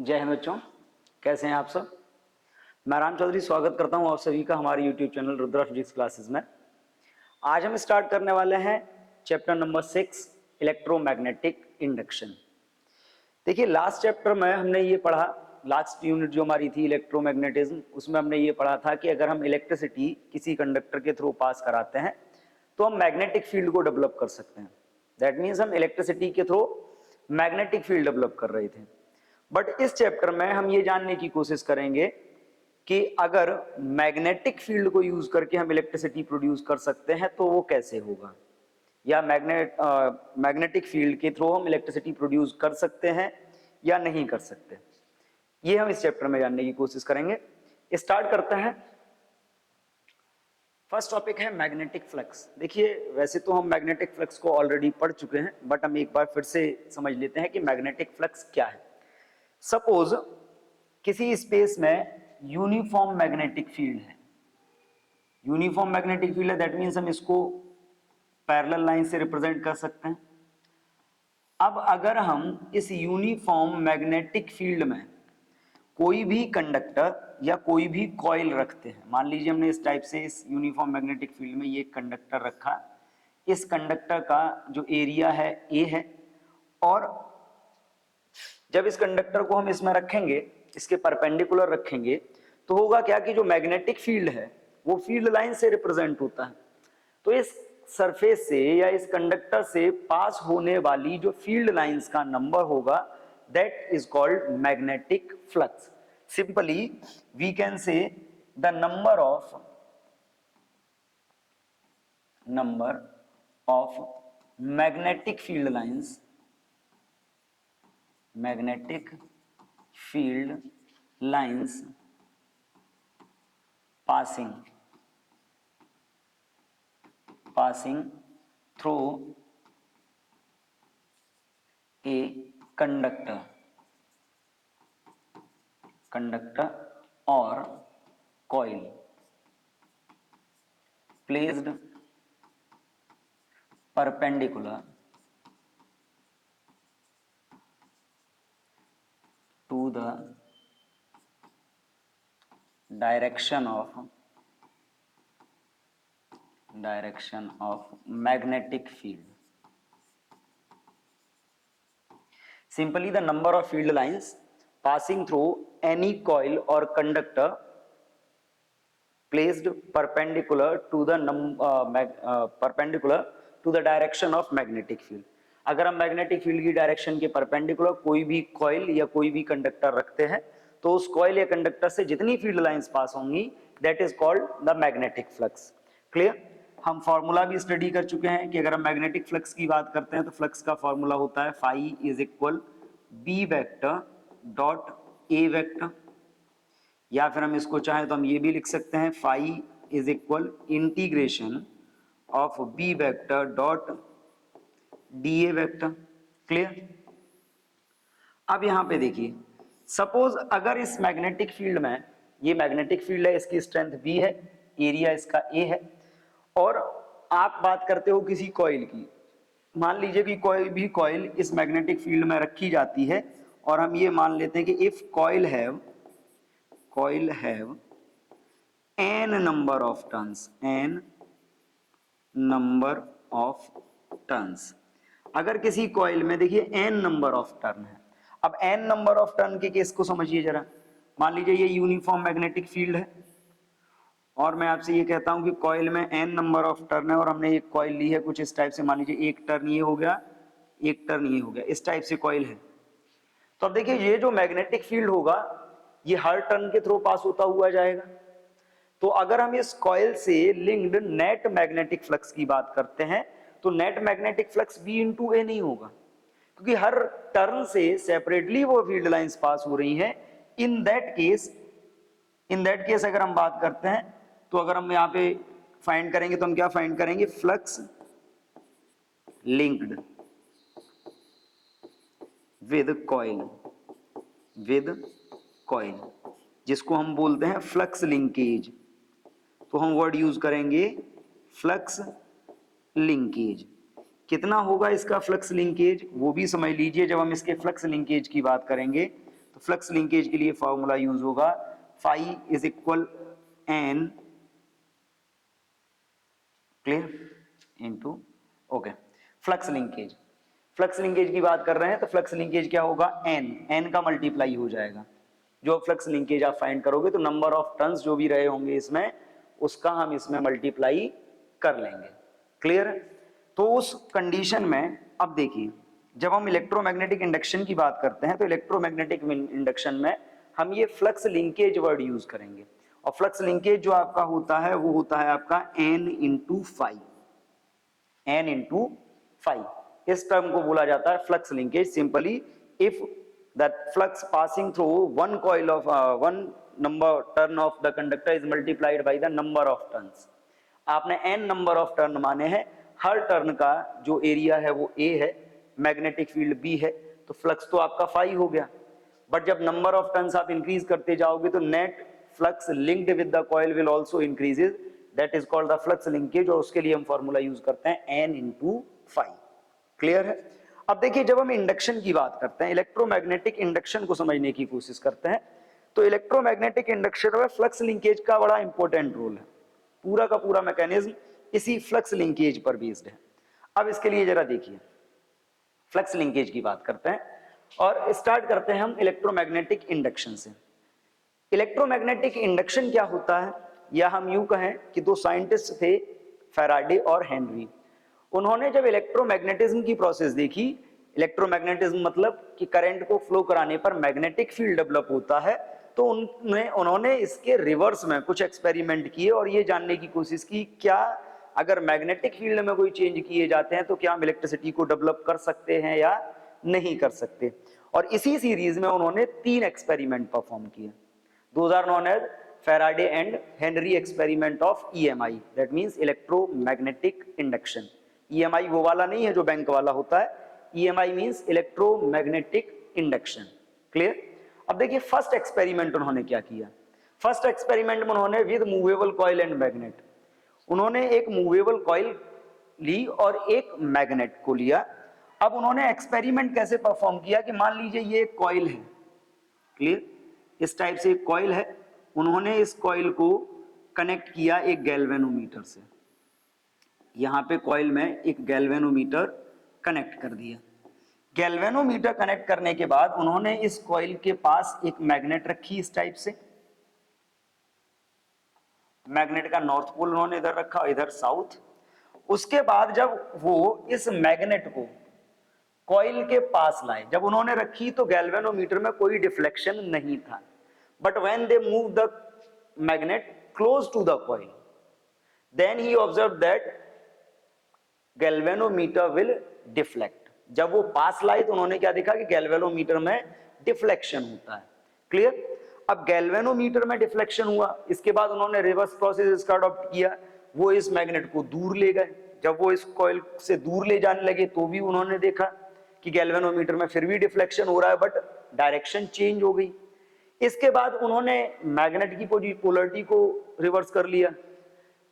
जय हिंद बच्चों, कैसे हैं आप सब। मैं राम चौधरी स्वागत करता हूं आप सभी का हमारे YouTube channel Rudra physics classes में। आज हम स्टार्ट करने वाले हैं चैप्टर नंबर 6 इलेक्ट्रोमैग्नेटिक इंडक्शन। देखिए लास्ट चैप्टर में हमने ये पढ़ा, लास्ट यूनिट जो हमारी थी इलेक्ट्रोमैग्नेटिज्म, उसमें हमने ये पढ़ा था कि अगर हम इलेक्ट्रिसिटी किसी कंडक्टर के थ्रू पास कराते हैं तो हम मैग्नेटिक फील्ड को डेवलप कर सकते हैं। दैट मीन्स हम इलेक्ट्रिसिटी के थ्रू मैग्नेटिक फील्ड डेवलप कर रहे थे। बट इस चैप्टर में हम ये जानने की कोशिश करेंगे कि अगर मैग्नेटिक फील्ड को यूज करके हम इलेक्ट्रिसिटी प्रोड्यूस कर सकते हैं तो वो कैसे होगा, या मैग्नेटिक फील्ड के थ्रू हम इलेक्ट्रिसिटी प्रोड्यूस कर सकते हैं या नहीं कर सकते। ये हम इस चैप्टर में जानने की कोशिश करेंगे। स्टार्ट करते हैं। फर्स्ट टॉपिक है मैग्नेटिक फ्लक्स। देखिए वैसे तो हम मैग्नेटिक फ्लक्स को ऑलरेडी पढ़ चुके हैं, बट हम एक बार फिर से समझ लेते हैं कि मैग्नेटिक फ्लक्स क्या है। सपोज किसी स्पेस में यूनिफॉर्म मैग्नेटिक फील्ड है, यूनिफॉर्म मैग्नेटिक फील्ड है, दैट मीन्स हम इसको पैरेलल लाइन से रिप्रेजेंट कर सकते हैं। अब अगर हम इस यूनिफॉर्म मैग्नेटिक फील्ड में कोई भी कंडक्टर या कोई भी कॉइल रखते हैं, मान लीजिए हमने इस टाइप से इस यूनिफॉर्म मैग्नेटिक फील्ड में ये कंडक्टर रखा, इस कंडक्टर का जो एरिया है ए है, और जब इस कंडक्टर को हम इसमें रखेंगे, इसके परपेंडिकुलर रखेंगे, तो होगा क्या कि जो मैग्नेटिक फील्ड है वो फील्ड लाइन से रिप्रेजेंट होता है। तो इस सरफेस से या इस कंडक्टर से पास होने वाली जो फील्ड लाइंस का नंबर होगा that is called magnetic flux. Simply we can say the number of magnetic field lines, magnetic field lines passing through a conductor or coil placed perpendicular to the direction of magnetic field. Simply the number of field lines passing through any coil or conductor placed perpendicular to the direction of magnetic field. अगर हम magnetic field की direction के perpendicular कोई भी coil या कोई भी conductor रखते हैं तो उस कॉइल या कंडक्टर से जितनी फील्ड लाइंस पास होंगी that is called the magnetic flux. Clear. हम फॉर्मूला भी स्टडी कर चुके हैं कि अगर हम मैग्नेटिक फ्लक्स की बात करते हैं तो फ्लक्स का फॉर्मूला होता है phi is equal B vector dot A vector, या फिर हम इसको चाहें तो हम ये भी लिख सकते हैं phi is equal integration of B vector dot d A vector. Clear. अब यहां पे देखिए, सपोज अगर इस मैग्नेटिक फील्ड में, ये मैग्नेटिक फील्ड है, इसकी स्ट्रेंथ बी है, एरिया इसका ए है, और आप बात करते हो किसी कॉइल की, मान लीजिए कि कोई भी कॉइल इस मैग्नेटिक फील्ड में रखी जाती है, और हम ये मान लेते हैं कि if coil have n number of turns, अगर किसी कॉइल में देखिए n नंबर ऑफ टर्न है। अब n नंबर ऑफ टर्न के केस को समझिए जरा। मान लीजिए ये यूनिफॉर्म मैग्नेटिक फील्ड है और मैं आपसे ये कहता हूं कि कॉइल में n नंबर ऑफ टर्न है, और हमने एक कॉइल ली है कुछ इस टाइप से, मान लीजिए एक टर्न ये हो गया, एक टर्न ये हो गया, इस टाइप से कॉइल है। तो अब देखिए ये जो मैग्नेटिक फील्ड होगा ये हर टर्न के थ्रू पास होता हुआ जाएगा। तो अगर हम इस कॉइल से लिंक्ड नेट मैग्नेटिक फ्लक्स की बात करते हैं तो net magnetic flux B into A नहीं होगा, क्योंकि हर टर्न से सेपरेटली वो फील्ड लाइंस पास हो रही हैं। इन दैट केस अगर हम बात करते हैं तो अगर हम यहाँ पे फाइंड करेंगे तो हम क्या फाइंड करेंगे, फ्लक्स लिंक्ड विद कॉइल, जिसको हम बोलते हैं फ्लक्स लिंकेज। तो हम वर्ड यूज करेंगे फ्लक्स लिंकेज। कितना होगा इसका फ्लक्स लिंकेज वो भी समझ लीजिए। जब हम इसके फ्लक्स लिंकेज की बात करेंगे तो फ्लक्स लिंकेज के लिए फॉर्मूला यूज होगा phi is equal N, clear, into, okay, flux linkage. Flux linkage की बात कर रहे हैं तो फ्लक्स लिंकेज क्या होगा, एन का मल्टीप्लाई हो जाएगा। जो फ्लक्स लिंकेज आप फाइंड करोगे तो नंबर ऑफ टर्न्स जो भी रहे होंगे इसमें, उसका हम इसमें मल्टीप्लाई कर लेंगे, क्लियर। तो उस कंडीशन में अब देखिए, जब हम इलेक्ट्रोमैग्नेटिक इंडक्शन की बात करते हैं तो इलेक्ट्रोमैग्नेटिक इंडक्शन में हम ये फ्लक्स लिंकेज वर्ड यूज करेंगे, और फ्लक्स लिंकेज जो आपका होता है वो होता है आपका n into five, n into five, इस टर्म को बोला जाता है flux linkage. Simply if that flux passing through one coil of one number turn off the conductor is multiplied by the number of turns. आपने n number of turn माने हैं, हर turn का जो एरिया है वो a है, magnetic field b है, तो फ्लक्स तो आपका फाई हो गया। बट जब नंबर ऑफ टर्न्स आप इंक्रीज करते जाओगे तो net flux linked with the coil will also increases, that is called the flux linkage, और उसके लिए हम फॉर्मूला यूज करते हैं n इंटू फाइव, क्लियर है। अब देखिए, जब हम इंडक्शन की बात करते हैं, इलेक्ट्रोमैग्नेटिक इंडक्शन को समझने की कोशिश करते हैं, तो इलेक्ट्रोमैग्नेटिक इंडक्शन में फ्लक्स लिंकेज का बड़ा इंपॉर्टेंट रोल है। पूरा का पूरा मैकेनिज्म इसी फ्लक्स लिंकेज पर बेस्ड है। अब इसके लिए जरा देखिए, फ्लक्स लिंकेज की बात करते हैं और स्टार्ट करते हैं हम इलेक्ट्रोमैग्नेटिक इंडक्शन से। इलेक्ट्रोमैग्नेटिक इंडक्शन क्या होता है, या हम यूं कहें कि दो साइंटिस्ट थे, फैराडे और हेनरी। उन्होंने जब इलेक्ट्रोमैग्नेटिज्म की प्रोसेस देखी, इलेक्ट्रोमैग्नेटिज्म मतलब कि करंट को फ्लो कराने पर मैग्नेटिक फील्ड डेवलप होता है, तो उन्होंने इसके रिवर्स में कुछ एक्सपेरिमेंट किए और ये जानने की कोशिश की क्या अगर मैग्नेटिक फील्ड में कोई चेंज किए जाते हैं तो क्या हम इलेक्ट्रिसिटी को डेवलप कर सकते हैं या नहीं कर सकते। और इसी सीरीज में उन्होंने 3 एक्सपेरिमेंट परफॉर्म किए। Those are known as Faraday and Henry experiment of EMI, that means electromagnetic induction. EMI वो वाला नहीं है जो बैंक वाला होता है, EMI means electromagnetic induction, clear. अब देखिए फर्स्ट एक्सपेरिमेंट उन्होंने क्या किया। फर्स्ट एक्सपेरिमेंट में उन्होंने with movable coil and magnet, उन्होंने एक मूवेबल कॉइल ली और एक मैग्नेट को लिया। अब उन्होंने एक्सपेरिमेंट कैसे परफॉर्म किया कि मान लीजिए ये एक कॉइल है, क्लियर, इस टाइप से एक कॉइल है, उन्होंने इस कॉइल को कनेक्ट किया एक गैल्वेनोमीटर से। यहां पे कॉइल में एक गैल्वेनोमीटर कनेक्ट कर दिया। गैल्वेनोमीटर कनेक्ट करने के बाद उन्होंने इस कॉइल के पास एक मैग्नेट रखी इस टाइप से। मैग्नेट का नॉर्थ पोल उन्होंने इधर रखा, इधर साउथ। उसके बाद जब वो इस मैग्नेट को कॉइल के पास लाए, जब उन्होंने रखी तो गैल्वेनोमीटर में कोई डिफ्लेक्शन नहीं था। But when they move the magnet close to the coil, then he observe that galvanometer will deflect. जब वो पास लाए तो उन्होंने क्या देखा कि गैल्वेनोमीटर में डिफ्लेक्शन होता है, क्लियर। अब गैल्वेनोमीटर में डिफ्लेक्शन हुआ, इसके बाद उन्होंने रिवर्स प्रोसेस इसका अडॉप्ट किया, वो इस मैग्नेट को दूर ले गए। जब वो इस कॉइल से दूर ले जाने लगे तो भी उन्होंने देखा कि गैल्वेनोमीटर में फिर भी डिफ्लेक्शन हो रहा है, बट डायरेक्शन चेंज हो गई। इसके बाद उन्होंने मैग्नेट की पोलरिटी को रिवर्स कर लिया।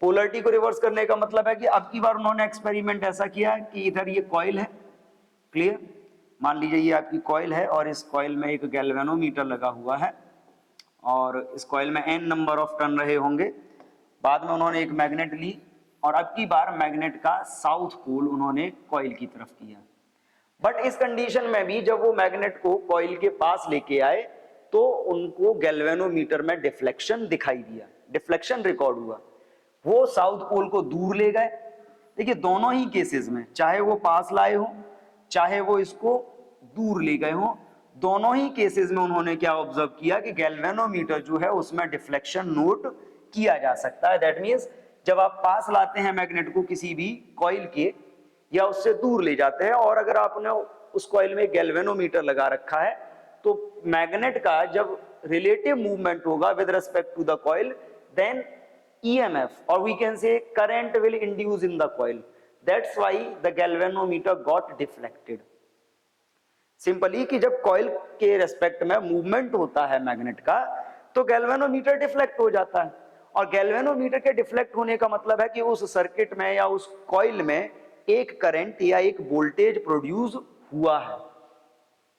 पोलरिटी को रिवर्स करने का मतलब है कि अब की बार उन्होंने एक्सपेरिमेंट ऐसा किया कि इधर ये कॉइल है, क्लियर, मान लीजिए ये आपकी कॉइल है और इस कॉइल में एक गैल्वेनोमीटर लगा हुआ है और इस कॉइल में n नंबर ऑफ टर्न रहे होंगे। बाद में उन्होंने एक मैग्नेट ली और अब की बार मैग्नेट का साउथ पोल उन्होंने कॉइल की तरफ किया। बट इस कंडीशन में भी जब वो मैग्नेट को कॉइल के पास लेके आए तो उनको गैल्वेनोमीटर में डिफ्लेक्शन दिखाई दिया, डिफ्लेक्शन रिकॉर्ड हुआ। वो साउथ पोल को दूर ले गए। देखिए दोनों ही केसेस में, चाहे वो पास लाए हो चाहे वो इसको दूर ले गए हो, दोनों ही केसेस में उन्होंने क्या ऑब्जर्व किया कि गैल्वेनोमीटर जो है उसमें डिफ्लेक्शन नोट किया जा सकता है। दैट मींस जब आप पास लाते हैं मैग्नेट को किसी भी कॉइल के या उससे दूर ले जाते हैं, और अगर आपने उस कॉइल में गैल्वेनोमीटर लगा रखा है तो मैग्नेट का जब रिलेटिव मूवमेंट होगा with respect to the coil, then EMF or we can say current will induce in the coil. That's why the galvanometer got deflected. Simply कि जब कॉइल के रेस्पेक्ट में मूवमेंट होता है मैग्नेट का तो गैल्वेनोमीटर डिफ्लेक्ट हो जाता है, और गैल्वेनोमीटर के डिफ्लेक्ट होने का मतलब है कि उस सर्किट में या उस कॉइल में एक करंट या एक वोल्टेज प्रोड्यूस हुआ है।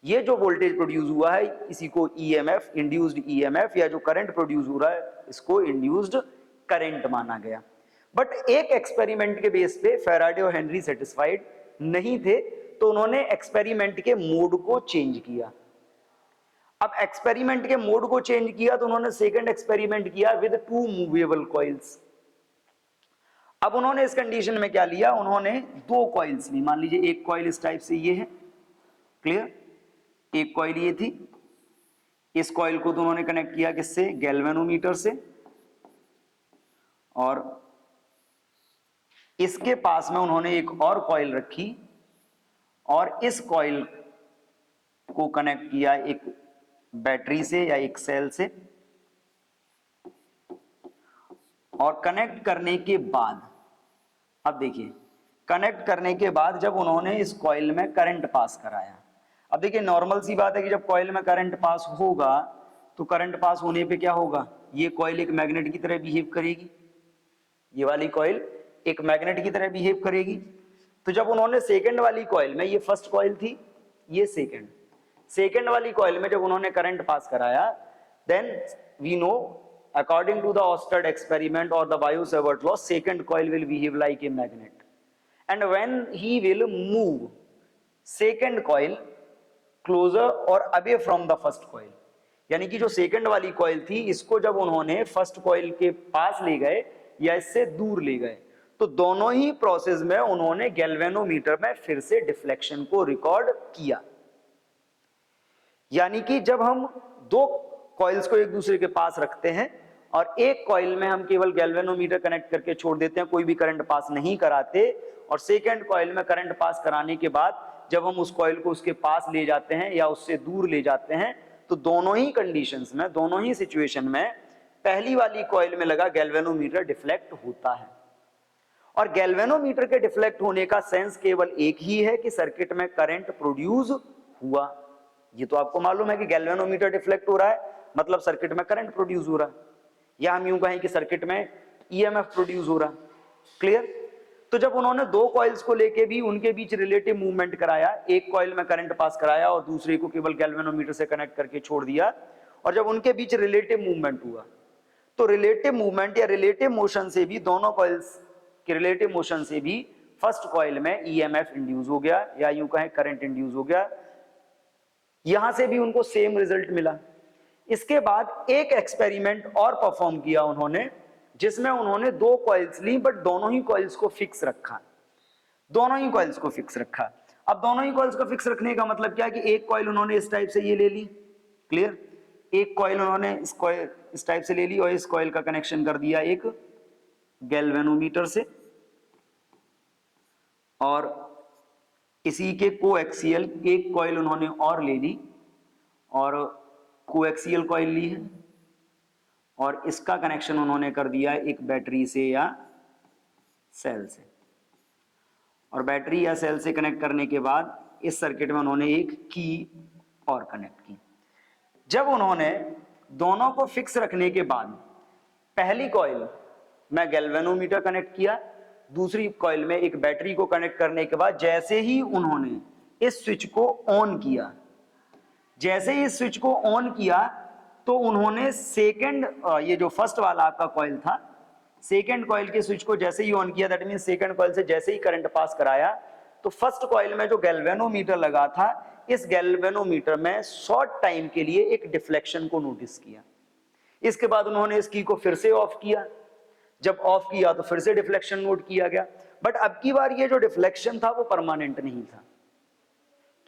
ये जो वोल्टेज प्रोड्यूस हुआ है इसी को ईएमएफ, इंड्यूस्ड ईएमएफ, या जो करंट प्रोड्यूस हो रहा है इसको इंड्यूस्ड करंट माना गया। बट एक एक्सपेरिमेंट के बेस पे फैराडे और हेनरी सेटिस्फाइड नहीं थे, तो उन्होंने एक्सपेरिमेंट के मोड को चेंज किया। अब एक्सपेरिमेंट के मोड को चेंज किया तो उन्होंने सेकंड एक्सपेरिमेंट किया विद टू मूवेबल कॉइल्स। अब उन्होंने इस कंडीशन में क्या लिया, उन्होंने दो कॉइल्स ली। मान लीजिए एक कॉइल इस टाइप से ये है, क्लियर, एक कॉइल ये थी, इस कॉइल को तो उन्होंने कनेक्ट किया किससे, गैल्वेनोमीटर से, और इसके पास में उन्होंने एक और कॉइल रखी और इस कॉइल को कनेक्ट किया एक बैटरी से या एक सेल से, और कनेक्ट करने के बाद, अब देखिए, कनेक्ट करने के बाद जब उन्होंने इस कॉइल में करंट पास कराया, अब देखिए नॉर्मल सी बात है कि जब कॉइल में करंट पास होगा तो करंट पास होने पे क्या होगा, ये कॉइल एक मैग्नेट की तरह बिहेव करेगी, ये वाली कॉइल एक मैग्नेट की तरह बिहेव करेगी। तो जब उन्होंने सेकंड वाली कॉइल में, ये फर्स्ट कॉइल थी, ये सेकंड वाली कॉइल में जब उन्होंने करंट पास कराया, then we know according to the Oersted experiment or the Biot-Savart law, second coil will behave like a magnet, and when he will move second coil closer or away from the first coil, यानी कि जो second वाली coil थी इसको जब उन्होंने first coil के पास ले गए या इससे दूर ले गए, तो दोनों ही प्रोसेस में उन्होंने गैल्वेनोमीटर में फिर से डिफ्लेक्शन को रिकॉर्ड किया। यानी कि जब हम दो कॉइल्स को एक दूसरे के पास रखते हैं और एक कॉइल में हम केवल गैल्वेनोमीटर कनेक्ट करके छोड़ देते हैं, कोई भी करंट पास नहीं कराते, और सेकंड कॉइल में करंट पास कराने के बाद जब हम उस कॉइल को उसके पास ले जाते हैं या उससे दूर ले जाते हैं, तो दोनों ही कंडीशंस में, दोनों ही सिचुएशन में पहली वाली कॉइल में लगा गैल्वेनोमीटर डिफ्लेक्ट होता है। और गैल्वेनोमीटर के डिफ्लेक्ट होने का सेंस केवल एक ही है कि सर्किट में करंट प्रोड्यूस हुआ। ये तो आपको मालूम है कि गैल्वेनोमीटर डिफ्लेक्ट हो रहा है मतलब सर्किट में करंट प्रोड्यूस हो रहा है, या हम यूं कहें कि सर्किट में ईएमएफ प्रोड्यूस हो रहा है, क्लियर। तो जब उन्होंने दो कॉइल्स को लेके भी उनके बीच रिलेटिव मूवमेंट कराया, एक कॉइल में करंट पास कराया और दूसरे को केवल गैल्वेनोमीटर से कनेक्ट करके छोड़ दिया, और जब उनके बीच रिलेटिव मूवमेंट हुआ तो रिलेटिव मूवमेंट या रिलेटिव मोशन से भी, दोनों कॉइल्स के रिलेटिव मोशन से भी फर्स्ट कॉइल में ईएमएफ इंड्यूस हो गया या यूं कहें करंट इंड्यूस हो गया। यहां से भी उनको सेम रिजल्ट मिला। इसके बाद एक एक्सपेरिमेंट और परफॉर्म किया उन्होंने, जिसमें उन्होंने दो कॉइल्स ली बट दोनों ही कॉइल्स को फिक्स रखा, दोनों ही कॉइल्स को फिक्स रखा। अब दोनों ही कॉइल्स को फिक्स रखने का मतलब क्या है कि एक कॉइल उन्होंने इस टाइप से ये ले ली, क्लियर, एक कॉइल उन्होंने इस टाइप से ले ली और इस कॉइल का कनेक्शन कर दिया एक गैल्वेनोमीटर से, और इसी के कोएक्सियल एक कॉइल उन्होंने और ले ली और कोएक्सियल कॉइल ली है, और इसका कनेक्शन उन्होंने कर दिया एक बैटरी से या सेल से, और बैटरी या सेल से कनेक्ट करने के बाद इस सर्किट में उन्होंने एक की और कनेक्ट की। जब उन्होंने दोनों को फिक्स रखने के बाद पहली कॉइल में गैल्वेनोमीटर कनेक्ट किया, दूसरी कॉइल में एक बैटरी को कनेक्ट करने के बाद जैसे ही उन्होंने इस स्विच को ऑन किया, जैसे ही इस स्विच को ऑन किया तो उन्होंने सेकंड, ये जो फर्स्ट वाला आपका कॉइल था, सेकंड कॉइल के स्विच को जैसे ही ऑन किया, दैट मीन सेकंड कॉइल से जैसे ही करंट पास कराया, तो फर्स्ट कॉइल में जो गैल्वेनोमीटर लगा था, इस गैल्वेनोमीटर में शॉर्ट टाइम के लिए एक डिफ्लेक्शन को नोटिस किया। इसके बाद उन्होंने इस की को फिर से ऑफ किया, जब ऑफ किया तो फिर से डिफ्लेक्शन नोट किया गया, बट अब की बार ये जो डिफ्लेक्शन था वो परमानेंट नहीं था।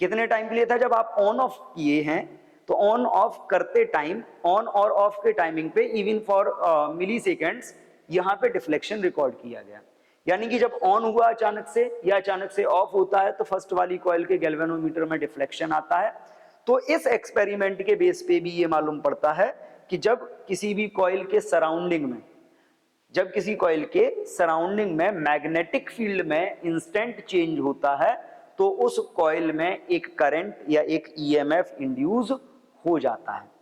कितने टाइम के लिए था, जब आप ऑन ऑफ किए हैं तो ऑन ऑफ करते टाइम, ऑन और ऑफ के टाइमिंग पे इवन फॉर मिली सेकेंड्स यहां पे डिफ्लेक्शन रिकॉर्ड किया गया। यानी कि जब ऑन हुआ अचानक से या अचानक से ऑफ होता है तो फर्स्ट वाली कॉइल के गैल्वेनोमीटर में डिफ्लेक्शन आता है। तो इस एक्सपेरिमेंट के बेस पे भी ये मालूम पड़ता है कि जब किसी भी कॉइल के सराउंडिंग में, जब किसी कॉइल के सराउंडिंग में मैग्नेटिक फील्ड में इंस्टेंट चेंज होता है तो उस कॉइल में एक करंट या एक ईएमएफ इंड्यूस हो जाता है।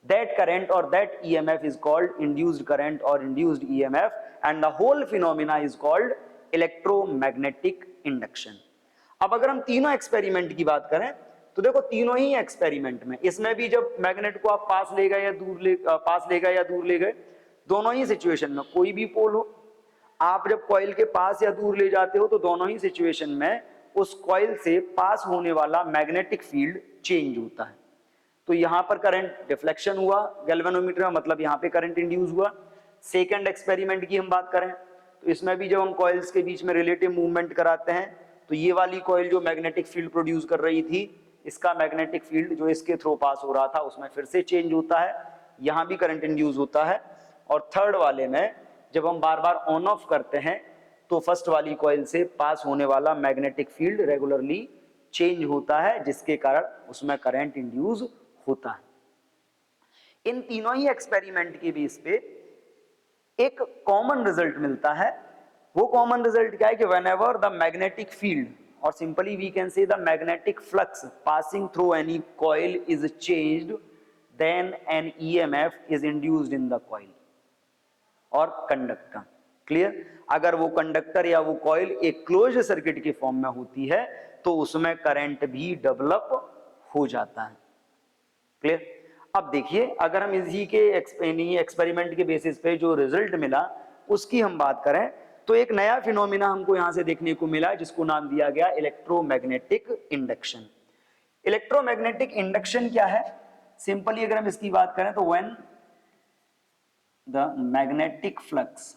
That current or that EMF is called induced current or induced EMF, and the whole phenomena is called electromagnetic induction. अब अगर हम तीनों एक्सपेरिमेंट की बात करें तो देखो तीनों ही एक्सपेरिमेंट में, इसमें भी जब मैग्नेट को आप पास ले गए या दूर ले गए, दोनों ही सिचुएशन में कोई भी पोल हो, आप जब कॉइल के पास या दूर ले जाते हो तो दोनों ही सिचुएशन में उस कॉइल से पास होने वाला मैग्नेटिक फील्ड चेंज होता है। तो यहां पर करंट डिफ्लेक्शन हुआ गैल्वेनोमीटर में, मतलब यहां पे करंट इंड्यूस हुआ। सेकंड एक्सपेरिमेंट की हम बात करें तो इसमें भी जब हम कॉइल्स के बीच में रिलेटिव मूवमेंट कराते हैं तो ये वाली कॉइल जो मैग्नेटिक फील्ड प्रोड्यूस कर रही थी, इसका मैग्नेटिक फील्ड जो इसके थ्रू पास हो रहा था उसमें फिर से चेंज होता है, यहां भी करंट इंड्यूस होता है। और थर्ड वाले में जब हम बार बार ऑन ऑफ करते हैं तो फर्स्ट वाली कॉइल से पास होने वाला मैग्नेटिक फील्ड रेगुलरली चेंज होता है, जिसके कारण उसमें करंट इंड्यूस होता है। इन तीनों ही एक्सपेरिमेंट के बेस पे एक कॉमन रिजल्ट मिलता है। वो कॉमन रिजल्ट क्या है कि व्हेनेवर द मैग्नेटिक फील्ड, और simply we can say the magnetic flux passing through any coil is changed, then an EMF is induced in the coil और कंडक्टर। क्लियर? अगर वो कंडक्टर या वो कॉइल एक क्लोज सर्किट के form में होती है तो उसमें करंट भी डेवलप हो जाता है। क्लियर? अब देखिए, अगर हम इसी के एक्सपेरिमेंट के बेसिस पे जो रिजल्ट मिला उसकी हम बात करें तो एक नया फिनोमिना हमको यहां से देखने को मिला जिसको नाम दिया गया इलेक्ट्रोमैग्नेटिक इंडक्शन। इलेक्ट्रोमैग्नेटिक इंडक्शन क्या है? सिंपली अगर हम इसकी बात करें तो when the magnetic flux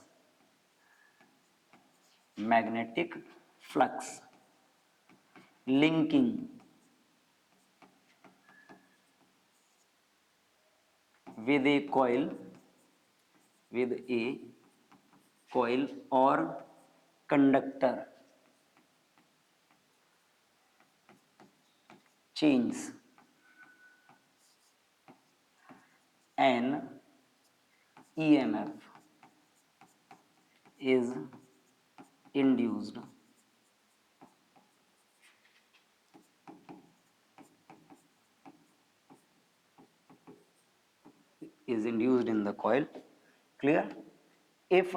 linking with a coil or conductor changes an EMF is induced in the coil. Clear? If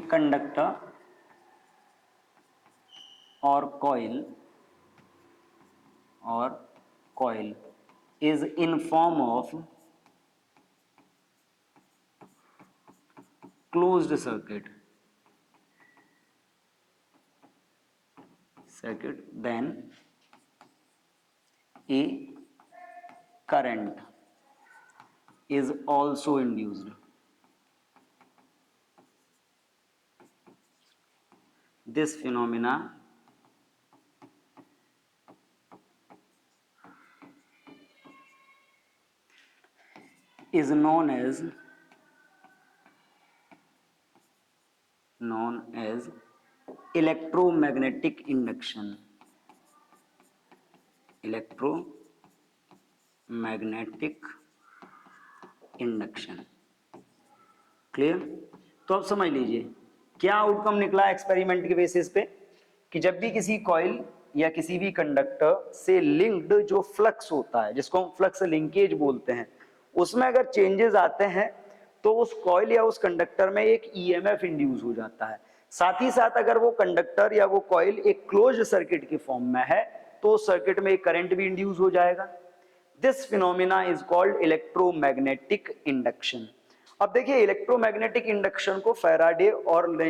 conductor or coil is in form of closed circuit, then a current is also induced. This phenomena is known as electromagnetic induction. Clear? तो अब समझ लीजिए क्या outcome निकला experiment के basis पे कि जब भी किसी कॉइल या किसी भी कंडक्टर से लिंक्ड जो फ्लक्स होता है, जिसको हम फ्लक्स लिंकेज बोलते हैं, उसमें अगर चेंजेस आते हैं तो उस कॉइल या उस कंडक्टर में एक ईएमएफ इंड्यूस हो जाता है। साथ ही साथ अगर वो कंडक्टर या वो कॉइल एक क्लोज्ड सर्किट के फॉर्म में है तो सर्किट में एक करंट भी इंड्यूस हो जाएगा। This phenomena is called electromagnetic induction. अब देखिए, इलेक्ट्रोमैग्नेटिक इंडक्शन को फैराडे और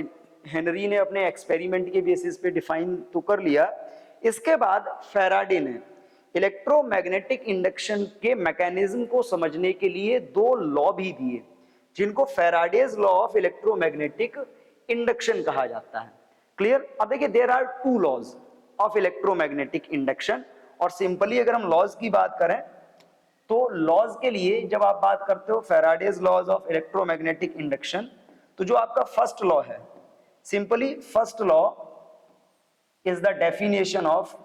हेनरी ने अपने एक्सपेरिमेंट के बेसिस पे डिफाइन तो कर लिया। इसके बाद फैराडे ने इलेक्ट्रोमैग्नेटिक इंडक्शन के मैकेनिज्म को समझने के लिए दो लॉ भी दिए जिनको Faraday's law of electromagnetic induction कहा जाता है। क्लियर? अब देखिए, there are two laws of electromagnetic induction, और सिंपली अगर हम लॉज की बात करें तो लॉज के लिए जब आप बात करते हो Faraday's laws of electromagnetic induction, तो जो आपका फर्स्ट लॉ है, simply first law is the definition of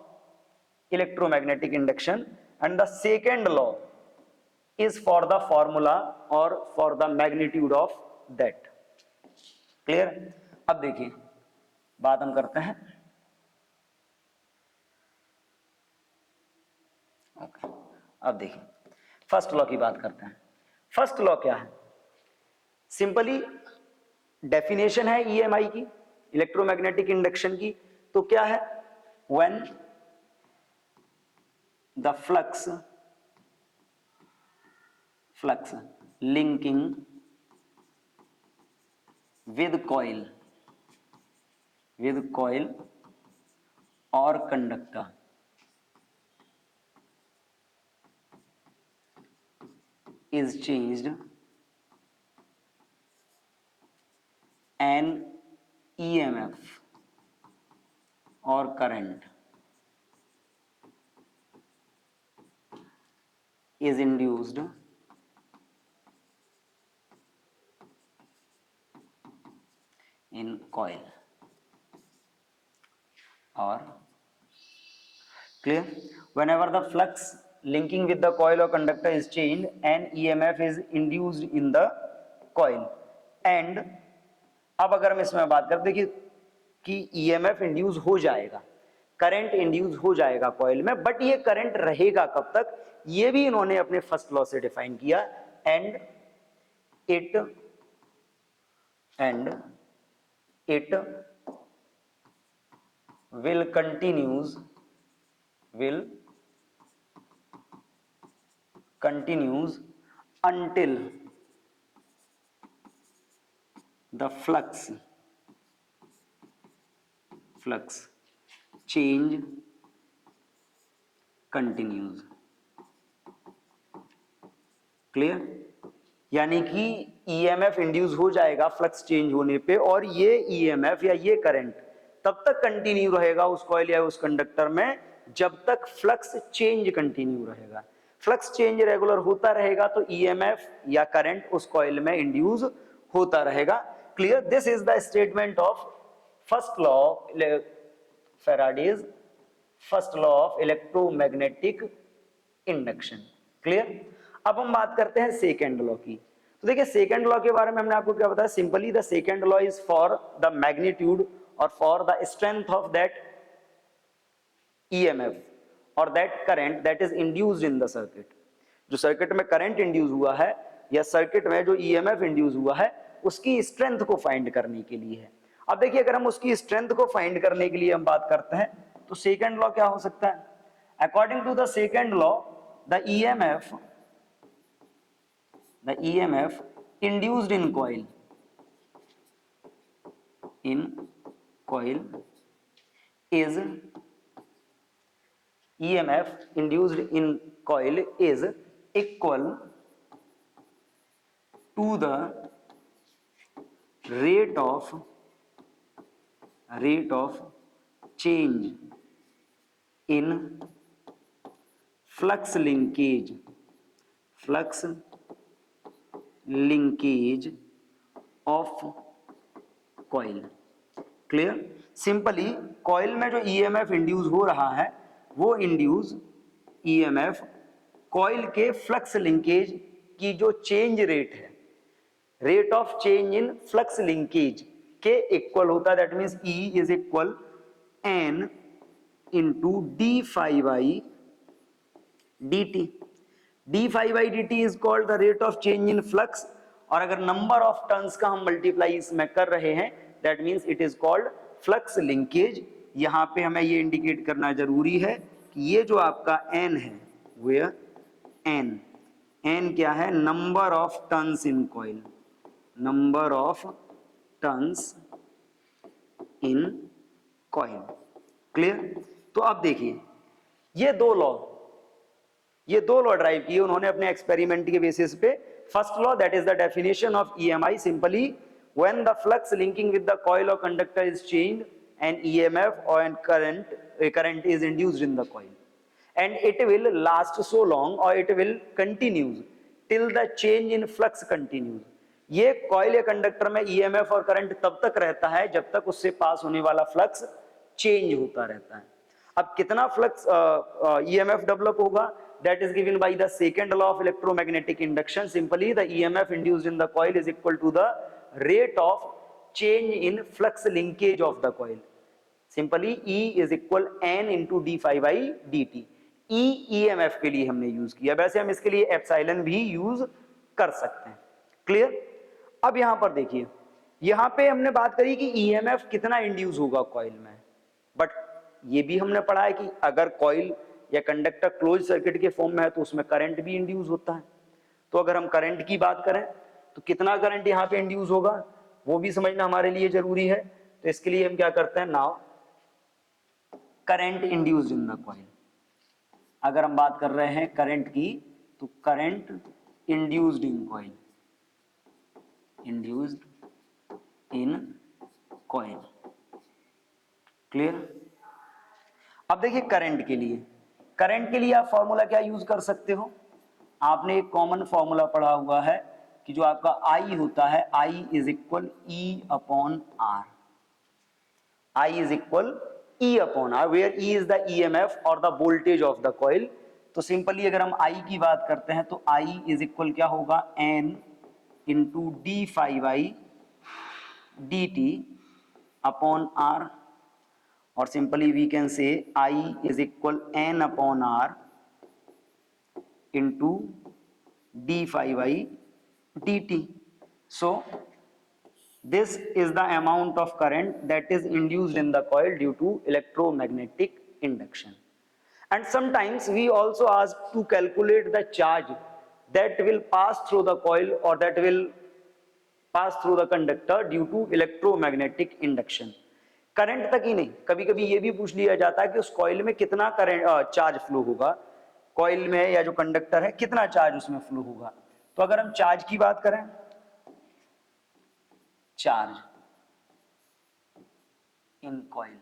electromagnetic induction and the second law is for the formula or for the magnitude of that. Clear? अब देखिए, बात हम करते हैं okay. अब देखिए, फर्स्ट लॉ की बात करते हैं। फर्स्ट लॉ क्या है? सिंपली डेफिनेशन है ईएमआई की, इलेक्ट्रोमैग्नेटिक इंडक्शन की। तो क्या है? When the flux linking with coil or conductor is changed and EMF or current is induced in coil or clear. Whenever the flux linking with the coil or conductor is changed and EMF is induced in the coil and अब अगर हम इसमें बात करें देखिए कि EMF induce हो जाएगा, करंट इंड्यूस हो जाएगा कॉइल में, बट ये करंट रहेगा कब तक, ये भी इन्होंने अपने फर्स्ट लॉ से डिफाइन किया and it will continues until the flux change continues. Clear? यानी कि ईएमएफ इंड्यूस हो जाएगा फ्लक्स चेंज होने पे और ये ईएमएफ या ये करंट तब तक कंटिन्यू रहेगा उस कॉइल या उस कंडक्टर में जब तक फ्लक्स चेंज कंटिन्यू रहेगा. फ्लक्स चेंज रेगुलर होता रहेगा तो ईएमएफ या करंट उस कॉइल में इंड्यूस होता रहेगा. Clear? This is the statement of first law, Faraday's first law of electromagnetic induction. Clear? अब हम बात करते हैं सेकेंड लॉ की. तो देखिए सेकेंड लॉ के बारे में हमने आपको क्या बताया, simply the second law is for the magnitude और for the strength of that EMF और that current that is induced in the circuit. जो सर्किट में करंट इंड्यूस हुआ है या सर्किट में जो ईएमएफ इंड्यूस हुआ है उसकी स्ट्रेंथ को फाइंड करने के लिए है. अब देखिए अगर हम उसकी स्ट्रेंथ को फाइंड करने के लिए हम बात करते हैं तो सेकेंड लॉ क्या हो सकता है. According to the second law the EMF induced in coil is EMF induced in coil is equal to the rate of change in flux linkage of coil. Clear? Simply coil में जो EMF induce हो रहा है वो induce EMF coil के flux linkage की जो change rate है, rate of change in flux linkage के इक्वल होता है. That means E is equal N into d∅ dt. d∅dt is called the rate of change in flux और अगर number of turns का हम मल्टीप्लाई इसमें कर रहे हैं that means it is called flux linkage. यहां पे हमें ये इंडिकेट करना जरूरी है कि ये जो आपका n है वेयर n क्या है, number of turns in coil, number of turns in coil. Clear? तो अब देखिए ये दो लॉ ड्राइव किए उन्होंने अपने एक्सपेरिमेंट के बेसिस पे. First law that is the definition of EMI, simply when the flux linking with the coil और conductor is changed and EMF और current is induced in the coil and it will last so long or it will continues till the change in flux continues. ये coil या conductor में EMF और current तब तक रहता है जब तक उससे पास होने वाला फ्लक्स चेंज होता रहता है. अब कितना फ्लक्स EMF डेवलप होगा that is given by the second law of electromagnetic induction. Simply the EMF induced in the coil is equal to the rate of change in flux linkage of the coil. Simply E is equal N into d∅dt. E EMF के लिए हमने use किया, वैसे हम इसके लिए epsilon भी use कर सकते हैं. क्लियर? अब यहां पर देखिए यहां पे हमने बात करी कि EMF कितना इंड्यूस होगा कॉइल में, बट ये भी हमने पढ़ा है कि अगर कॉइल या कंडक्टर क्लोज सर्किट के फॉर्म में है तो उसमें करंट भी इंड्यूस होता है। तो अगर हम करंट की बात करें तो कितना करंट यहाँ पे इंड्यूस होगा वो भी समझना हमारे लिए जरूरी है। तो इसके लिए हम क्या करते हैं, now current induced in the coil. अगर हम बात कर रहे हैं करंट की तो current induced in coil, induced in coil. Clear. अब देखिए करंट के लिए आप फॉर्मूला क्या यूज कर सकते हो, आपने एक कॉमन फॉर्मूला पढ़ा हुआ है कि जो आपका I होता है I is equal E upon R, I is equal E upon R, where E is the EMF और the voltage of the coil. तो सिंपली अगर हम I की बात करते हैं तो I इज इक्वल क्या होगा, N इंटू डी फाइव आई डी टी अपॉन R, और simply we can say I is equal N upon R into d five I d t. So this is the amount of current that is induced in the coil due to electromagnetic induction. And sometimes we also ask to calculate the charge that will pass through the coil or that will pass through the conductor due to electromagnetic induction. Current तक ही नहीं, कभी कभी ये भी पूछ लिया जाता है कि उस कॉइल में कितना करंट चार्ज फ्लो होगा, कॉइल में या जो कंडक्टर है कितना चार्ज उसमें फ्लो होगा। तो अगर हम चार्ज की बात करें, चार्ज इन कॉइल,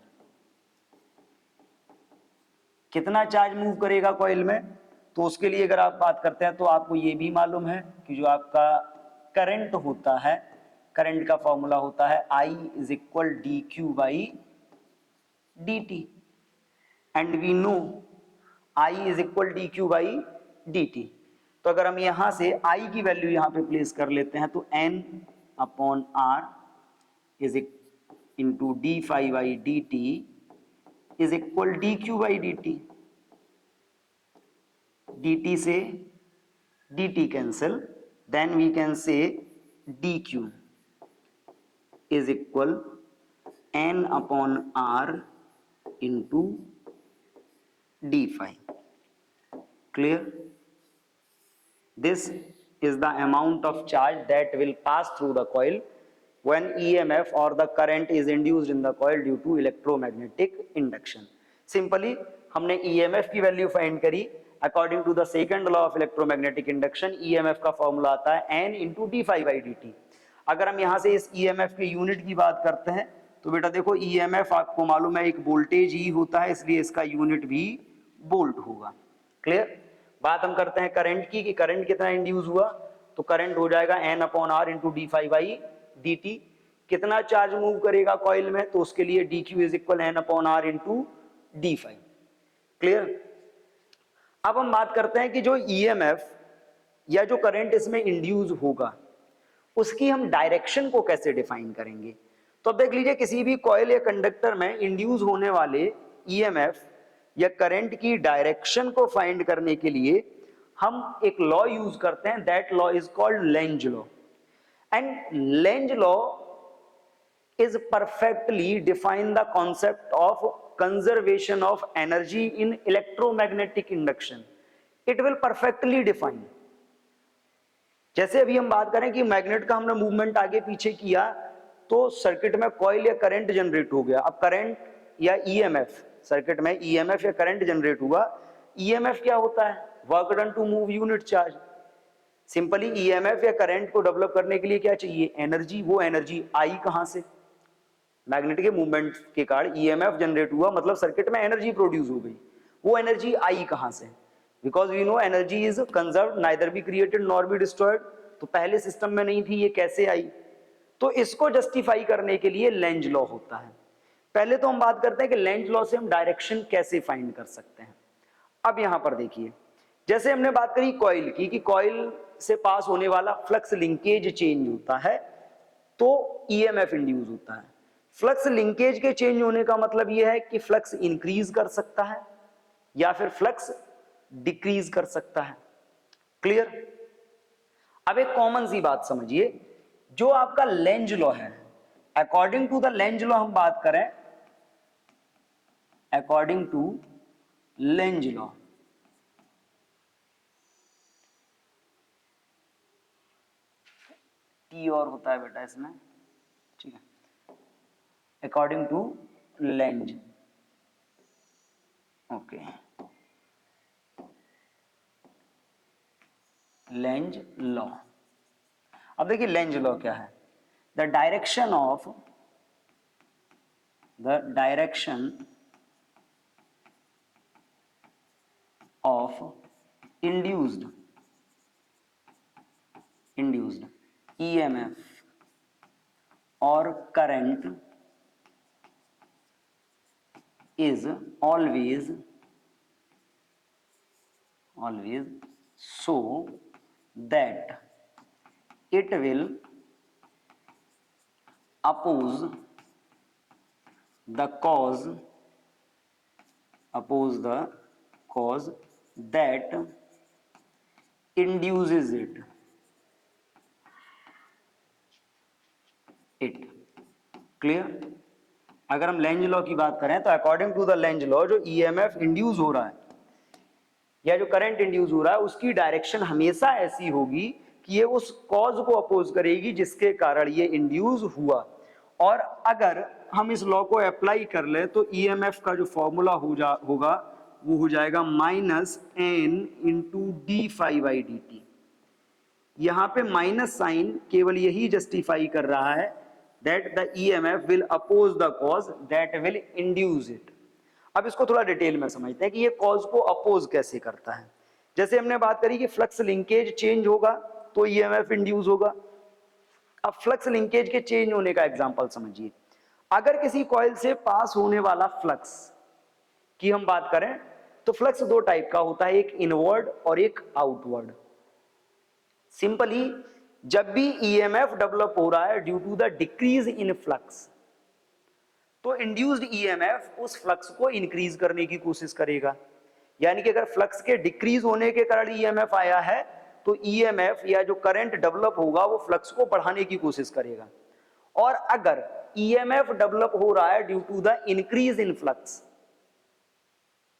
कितना चार्ज मूव करेगा कॉइल में, तो उसके लिए अगर आप बात करते हैं तो आपको ये भी मालूम है कि जो आपका करंट होता है, करंट का फॉर्मूला होता है I is equal d q by d t, and we know I is equal d q by d t. तो अगर हम यहां से I की वैल्यू यहां पे प्लेस कर लेते हैं तो N upon R is into d five I d t is equal d q by d t. D t से d t cancel, then we can say d q is equal N upon R into d five. Clear. This is the amount of charge that will pass through the coil when EMF or the current is induced in the coil due to electromagnetic induction. Simply हमने EMF की value find करी according to the second law of electromagnetic induction. EMF का formula आता है N into d five आई d t. अगर हम यहाँ से इस EMF के यूनिट की बात करते हैं तो बेटा देखो EMF आपको मालूम है एक वोल्टेज ही होता है, इसलिए इसका यूनिट भी वोल्ट होगा। क्लियर। बात हम करते हैं करंट की कि करंट कितना इंड्यूस हुआ, तो करंट हो जाएगा N upon R into d five आई डी टी। कितना चार्ज मूव करेगा कॉइल में, तो उसके लिए d q is equal N upon R into d five. Clear. अब हम बात करते हैं कि जो EMF या जो करंट इसमें इंड्यूस होगा उसकी हम डायरेक्शन को कैसे डिफाइन करेंगे। तो अब देख लीजिए किसी भी कॉइल या कंडक्टर में इंड्यूस होने वाले EMF या करंट की डायरेक्शन को फाइंड करने के लिए हम एक लॉ यूज करते हैं, that law is called Lenz law. And Lenz law is perfectly define the concept of conservation of energy in electromagnetic induction. It will perfectly define. जैसे अभी हम बात करें कि मैग्नेट का हमने मूवमेंट आगे पीछे किया तो सर्किट में कॉइल या करंट जनरेट हो गया। अब करंट या EMF, सर्किट में EMF या करंट जनरेट हुआ। EMF क्या होता है, work done to move unit charge. Simply EMF या करंट को डेवलप करने के लिए क्या चाहिए, एनर्जी। वो एनर्जी आई कहां से, मैग्नेट के मूवमेंट के कारण EMF जनरेट हुआ, मतलब सर्किट में एनर्जी प्रोड्यूस हो गई। वो एनर्जी आई कहां से, because we know energy is conserved, neither be created nor be destroyed. तो पहले सिस्टम में नहीं थी, ये कैसे आई। तो इसको जस्टिफाई करने के लिए लेंज लॉ होता है। पहले तो हम बात करते हैं कि लेंज लॉ से हम डायरेक्शन कैसे फाइंड कर सकते हैं। अब यहां पर देखिए, जैसे हमने बात करी कॉइल की कि कॉइल से पास होने वाला फ्लक्स लिंकेज चेंज होता है तो EMF इंड्यूस होता है। फ्लक्स लिंकेज के चेंज होने का मतलब यह है कि फ्लक्स इंक्रीज कर सकता है या फिर फ्लक्स डिक्रीज कर सकता है। क्लियर। अब एक कॉमन सी बात समझिए, जो आपका लेंज लॉ है, according to the Lenz law हम बात करें, according to Lenz law. T और होता है बेटा इसमें, ठीक है, according to Lenz, okay, Lenz law. अब देखिए लेंज लॉ क्या है, the direction of induced EMF or current is always so that it will oppose the cause that induces it. Clear? अगर हम लेंज लॉ की बात करें तो according to the Lenz law जो ईएमएफ इंड्यूस हो रहा है या जो करंट इंड्यूस हो रहा है उसकी डायरेक्शन हमेशा ऐसी होगी कि ये उस कॉज को अपोज करेगी जिसके कारण ये इंड्यूस हुआ। और अगर हम इस लॉ को अप्लाई कर ले तो ईएमएफ का जो फॉर्मूला होगा वो हो जाएगा -n × d∅dt। यहां पे माइनस साइन केवल यही जस्टिफाई कर रहा है that the EMF will oppose the cause that will induce it। अब इसको थोड़ा डिटेल में समझते हैं कि ये कॉज को अपोज कैसे करता है। जैसे हमने बात करी कि फ्लक्स लिंकेज चेंज होगा तो ईएमएफ इंड्यूस होगा। अब फ्लक्स लिंकेज के चेंज होने का एग्जांपल समझिए। अगर किसी कॉइल से पास होने वाला फ्लक्स की हम बात करें तो फ्लक्स दो टाइप का होता है, एक इनवर्ड और एक आउटवर्ड। सिंपली जब भी ईएमएफ डेवलप हो रहा है due to the decrease in flux तो इंड्यूस्ड ईएमएफ उस फ्लक्स को इंक्रीज करने की कोशिश करेगा। यानी कि अगर फ्लक्स के डिक्रीज होने के कारण ईएमएफ आया है तो ईएमएफ या जो करंट डेवलप होगा वो फ्लक्स को बढ़ाने की कोशिश करेगा। और अगर ईएमएफ डेवलप हो रहा है due to the increase in flux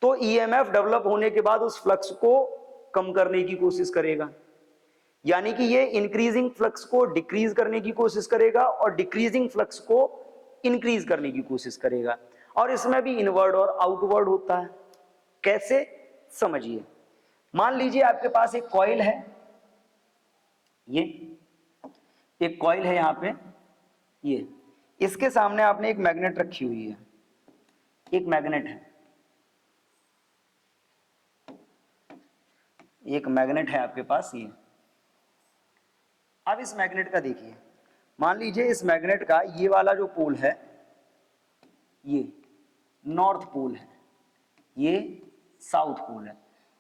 तो ईएमएफ डेवलप होने के बाद उस फ्लक्स को कम करने की कोशिश करेगा। यानी कि ये इंक्रीजिंग फ्लक्स को डिक्रीज करने की कोशिश करेगा और डिक्रीजिंग फ्लक्स को इंक्रीज करने की कोशिश करेगा। और इसमें भी इनवर्ड और आउटवर्ड होता है। कैसे, समझिए। मान लीजिए आपके पास एक कॉइल है, ये एक कॉइल है, यहां पे ये, इसके सामने आपने एक मैग्नेट रखी हुई है, एक मैग्नेट है, एक मैग्नेट है आपके पास ये। अब इस मैग्नेट का देखिए, मान लीजिए इस मैग्नेट का ये वाला जो पोल है ये नॉर्थ पोल है, ये साउथ पोल है।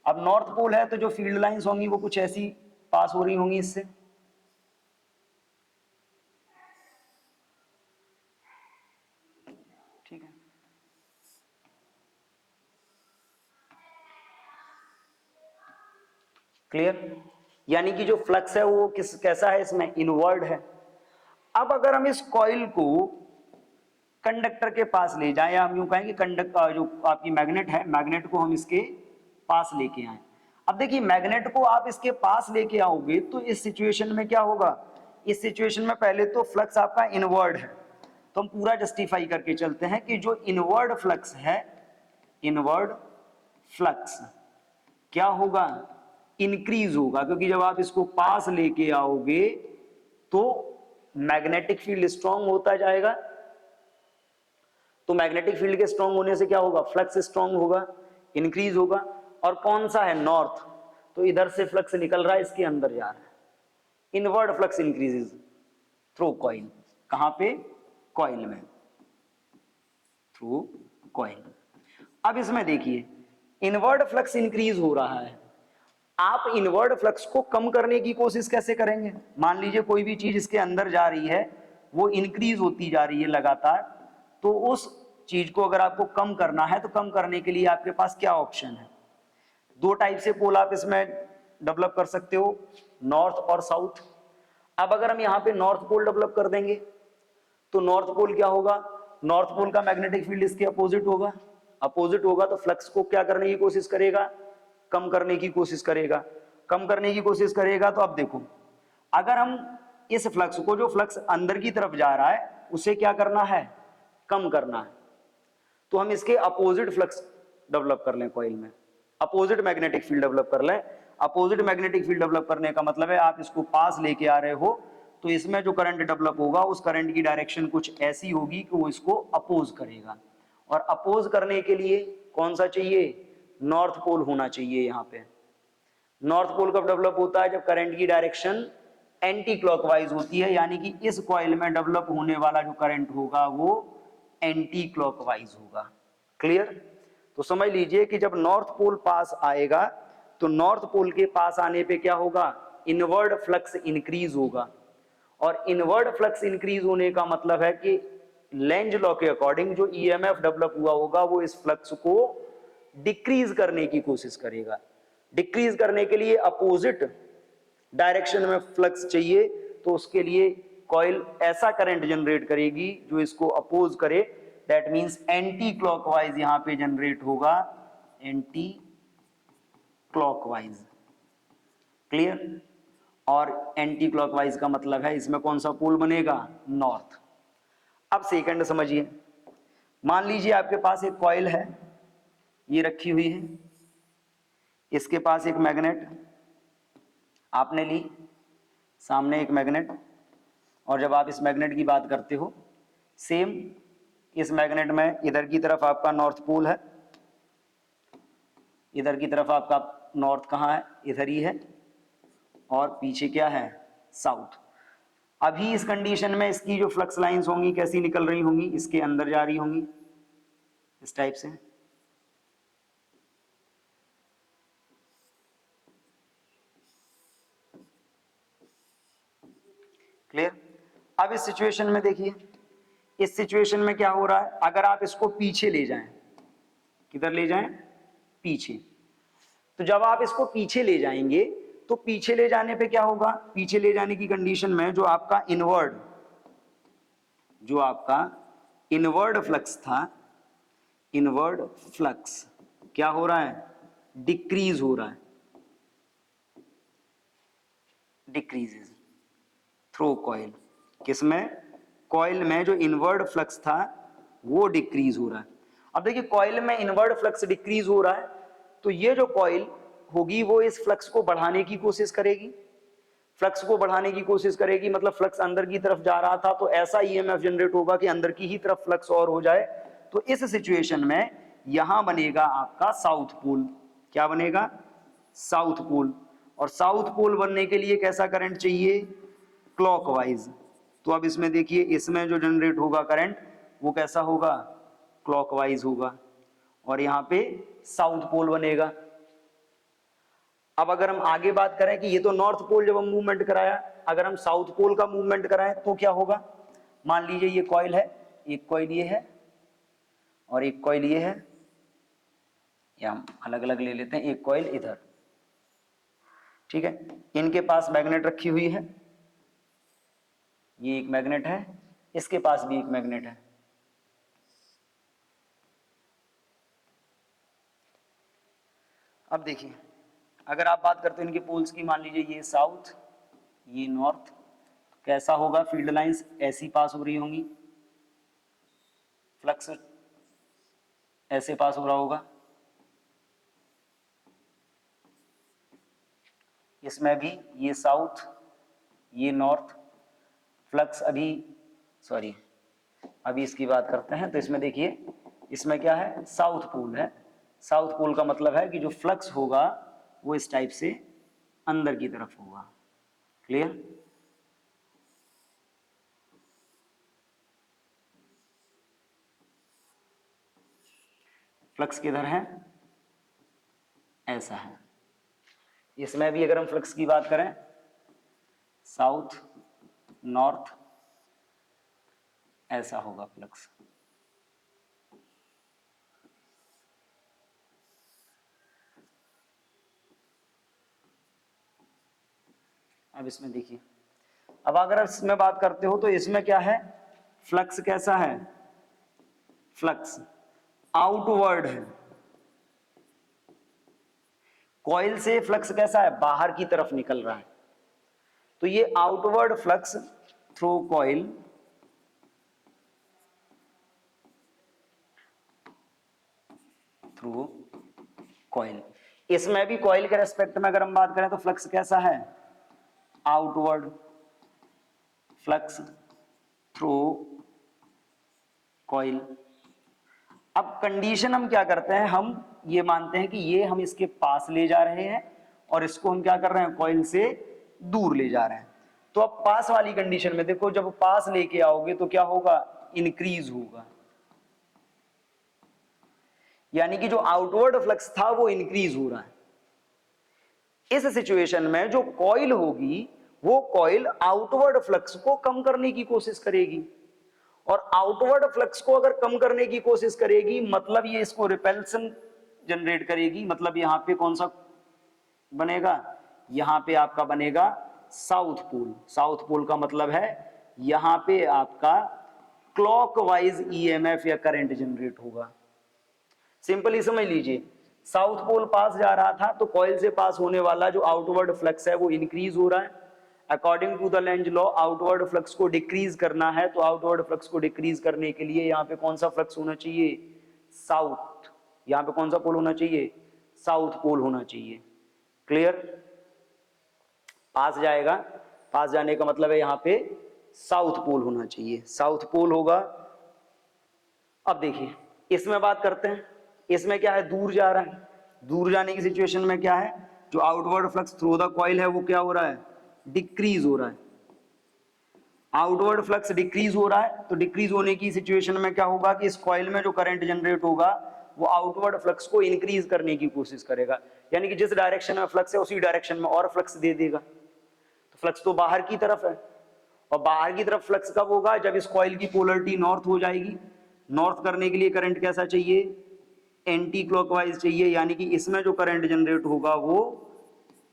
अब नॉर्थ पोल है तो जो फील्ड लाइंस होंगी वो कुछ ऐसी पास हो रही होंगी इससे, ठीक है। क्लियर? यानी कि जो फ्लक्स है वो कैसा है, इसमें इनवर्ड है। अब अगर हम इस कॉइल को कंडक्टर के पास ले जाएं, या हम यूं कहें कि कंडक्टर जो आपकी मैग्नेट है, मैग्नेट को हम इसके पास लेके आए। अब देखिए मैग्नेट को आप इसके पास लेके आओगे तो इस सिचुएशन में क्या होगा, इस सिचुएशन में पहले तो फ्लक्स आपका इनवर्ड है, तो हम पूरा जस्टिफाई करके चलते हैं कि जो इनवर्ड फ्लक्स है, इनवर्ड फ्लक्स क्या होगा, इंक्रीज होगा। क्योंकि जब आप इसको पास लेके आओगे तो मैग्नेटिक फील्ड स्ट्रांग होता जाएगा, तो मैग्नेटिक फील्ड के स्ट्रांग होने से क्या होगा, फ्लक्स स्ट्रांग होगा, इंक्रीज होगा। और कौन सा है, नॉर्थ, तो इधर से फ्लक्स निकल रहा है, इसके अंदर जा रहा है। Inward flux increases through coil, कहां पे, कॉइल में, थ्रू कॉइल। अब इसमें देखिए इनवर्ड फ्लक्स इंक्रीज हो रहा है, आप इनवर्ड फ्लक्स को कम करने की कोशिश कैसे करेंगे। मान लीजिए कोई भी चीज इसके अंदर जा रही है, वो इंक्रीज होती जा रही है लगातार, तो उस चीज को अगर आपको कम करना है तो कम करने के लिए आपके पास क्या ऑप्शन है, दो टाइप से पोल आप इसमें डेवलप कर सकते हो, नॉर्थ और साउथ। अब अगर हम यहाँ पे नॉर्थ पोल डेवलप कर देंगे तो नॉर्थ पोल क्या होगा, नॉर्थ पोल का मैग्नेटिक फील्ड इसके अपोजिट होगा, अपोजिट होगा तो फ्लक्स को क्या करने की कोशिश करेगा, कम करने की कोशिश करेगा। कम करने की कोशिश करेगा तो अब देखो, अगर हम इस फ्लक्स को, जो फ्लक्स अंदर की तरफ जा रहा है, उसे क्या करना है, कम करना है, तो हम इसके अपोजिट फ्लक्स डेवलप कर लें कॉइल में, अपोजिट मैग्नेटिक फील्ड डेवलप कर लें। अपोजिट मैग्नेटिक फील्ड डेवलप करने का मतलब है आप इसको पास लेके आ रहे हो, तो इसमें जो करंट डेवलप होगा उस करंट की डायरेक्शन कुछ ऐसी होगी कि वो इसको अपोज करेगा। और अपोज करने के लिए कौन सा चाहिए, नॉर्थ पोल होना चाहिए। यहाँ पे नॉर्थ पोल कब डेवलप होता है, जब करंट की डायरेक्शन एंटी क्लॉकवाइज होती है, यानी कि इस कॉइल में डेवलप होने वाला जो करंट होगा वो एंटी क्लॉकवाइज होगा। क्लियर? तो समझ लीजिए कि जब नॉर्थ पोल पास आएगा तो नॉर्थ पोल के पास आने पे क्या होगा, इनवर्ड फ्लक्स इंक्रीज होगा। और इनवर्ड फ्लक्स इंक्रीज होने का मतलब है कि लेंज लॉ के अकॉर्डिंग जो ईएमएफ डेवलप हुआ होगा वो इस फ्लक्स को डिक्रीज करने की कोशिश करेगा। डिक्रीज करने के लिए अपोजिट डायरेक्शन में फ्लक्स चाहिए, तो उसके लिए कॉइल ऐसा करंट जनरेट करेगी जो इसको अपोज करे। दैट मींस एंटी क्लॉकवाइज यहां पे जनरेट होगा, एंटी क्लॉकवाइज। क्लियर? और एंटी क्लॉकवाइज का मतलब है इसमें कौन सा पोल बनेगा, नॉर्थ। अब सेकंड समझिए, मान लीजिए आपके पास एक कॉइल है, ये रखी हुई है, इसके पास एक मैग्नेट आपने ली, सामने एक मैग्नेट, और जब आप इस मैग्नेट की बात करते हो, सेम इस मैग्नेट में इधर की तरफ आपका नॉर्थ पोल है, इधर की तरफ आपका नॉर्थ कहाँ है, इधर ही है, और पीछे क्या है, साउथ। अभी इस कंडीशन में इसकी जो फ्लक्स लाइंस होंगी कैसी निकल रही होंगी, इसके अंदर जा रही होंगी इस टाइप से। क्लियर? अब इस सिचुएशन में देखिए, इस सिचुएशन में क्या हो रहा है, अगर आप इसको पीछे ले जाएं, किधर ले जाएं, पीछे, तो जब आप इसको पीछे ले जाएंगे तो पीछे ले जाने पे क्या होगा, पीछे ले जाने की कंडीशन में जो आपका इनवर्ड फ्लक्स था, इनवर्ड फ्लक्स क्या हो रहा है, डिक्रीज हो रहा है, डिक्रीजेस थ्रू कॉइल। किसमें, कॉइल में जो इनवर्ड फ्लक्स था वो डिक्रीज हो रहा है। अब देखिए कॉइल में इनवर्ड फ्लक्स डिक्रीज हो रहा है, तो ये जो कॉइल होगी वो इस फ्लक्स को बढ़ाने की कोशिश करेगी, फ्लक्स को बढ़ाने की कोशिश करेगी, मतलब फ्लक्स अंदर की तरफ जा रहा था तो ऐसा ईएमएफ जनरेट होगा कि अंदर की ही तरफ फ्लक्स और हो जाए। तो इस सिचुएशन में यहां बनेगा आपका साउथ पोल। क्या बनेगा, साउथ पोल। और साउथ पोल बनने के लिए कैसा करंट चाहिए, क्लॉकवाइज। तो अब इसमें देखिए, इसमें जो जनरेट होगा करंट वो कैसा होगा, क्लॉकवाइज होगा, और यहां पे साउथ पोल बनेगा। अब अगर हम आगे बात करें कि ये तो नॉर्थ पोल जब हम मूवमेंट कराया, अगर हम साउथ पोल का मूवमेंट कराएं तो क्या होगा, मान लीजिए ये कॉइल है, एक कॉइल ये है और एक कॉइल ये है, या हम अलग अलग ले लेते हैं, एक कॉइल इधर, ठीक है, इनके पास मैग्नेट रखी हुई है, ये एक मैग्नेट है, इसके पास भी एक मैग्नेट है। अब देखिए, अगर आप बात करते हैं इनके पोल्स की, मान लीजिए ये साउथ ये नॉर्थ, कैसा होगा, फील्ड लाइंस ऐसी पास हो रही होंगी, फ्लक्स ऐसे पास हो रहा होगा, इसमें भी ये साउथ ये नॉर्थ, फ्लक्स अभी इसकी बात करते हैं, तो इसमें देखिए, इसमें क्या है, साउथ पोल है। साउथ पोल का मतलब है कि जो फ्लक्स होगा वो इस टाइप से अंदर की तरफ होगा। क्लियर? फ्लक्स किधर है, ऐसा है। इसमें भी अगर हम फ्लक्स की बात करें, साउथ नॉर्थ ऐसा होगा फ्लक्स। अब इसमें देखिए, अब अगर इसमें बात करते हो तो इसमें क्या है, फ्लक्स कैसा है, फ्लक्स आउटवर्ड है, कॉइल से फ्लक्स कैसा है, बाहर की तरफ निकल रहा है, तो ये outward flux through coil through coil. इसमें भी कॉइल के रेस्पेक्ट में अगर हम बात करें तो फ्लक्स कैसा है, आउटवर्ड फ्लक्स थ्रू कॉइल। अब कंडीशन हम क्या करते हैं, हम ये मानते हैं कि ये हम इसके पास ले जा रहे हैं और इसको हम क्या कर रहे हैं, कॉइल से दूर ले जा रहे हैं। तो अब पास वाली कंडीशन में देखो, जब पास लेके आओगे तो क्या होगा, इंक्रीज होगा, यानी कि जो आउटवर्ड फ्लक्स था वो इंक्रीज हो रहा है। इस सिचुएशन में जो कॉइल होगी वो कॉइल आउटवर्ड फ्लक्स को कम करने की कोशिश करेगी, और आउटवर्ड फ्लक्स को अगर कम करने की कोशिश करेगी मतलब ये इसको रिपल्सन जनरेट करेगी, मतलब यहां पे कौन सा बनेगा, यहां पे आपका बनेगा साउथ पोल। साउथ पोल का मतलब है यहां पे आपका क्लॉकवाइज ईएमएफ या करंट जनरेट होगा। सिंपली समझ लीजिए, साउथ पोल पास जा रहा था तो कॉइल से पास होने वाला जो आउटवर्ड फ्लक्स है वो इंक्रीज हो रहा है। According to the Lenz law outward flux को डिक्रीज करना है, तो आउटवर्ड फ्लक्स को डिक्रीज करने के लिए यहाँ पे कौन सा फ्लक्स होना चाहिए, साउथ। यहाँ पे कौन सा पोल होना चाहिए, साउथ पोल होना चाहिए। क्लियर, पास जाएगा, पास जाने का मतलब है यहाँ पे साउथ पोल होना चाहिए, साउथ पोल होगा। अब देखिए इसमें बात करते हैं, इसमें क्या है, दूर जा रहा है, दूर जाने की सिचुएशन में क्या है, जो outward flux through the coil है वो क्या हो रहा है, डिक्रीज हो रहा है। आउटवर्ड फ्लक्स डिक्रीज हो रहा है, तो डिक्रीज होने की सिचुएशन में क्या होगा कि इस कॉइल में जो करंट जनरेट होगा वो आउटवर्ड फ्लक्स को इंक्रीज करने की कोशिश करेगा, यानी कि जिस डायरेक्शन में फ्लक्स है उसी डायरेक्शन में और फ्लक्स दे देगा। तो फ्लक्स तो बाहर की तरफ है, और बाहर की तरफ फ्लक्स कब होगा, जब इस कॉइल की पोलरिटी नॉर्थ हो जाएगी। नॉर्थ करने के लिए करंट कैसा चाहिए, एंटी क्लॉकवाइज चाहिए, यानी कि इसमें जो करंट जनरेट होगा वो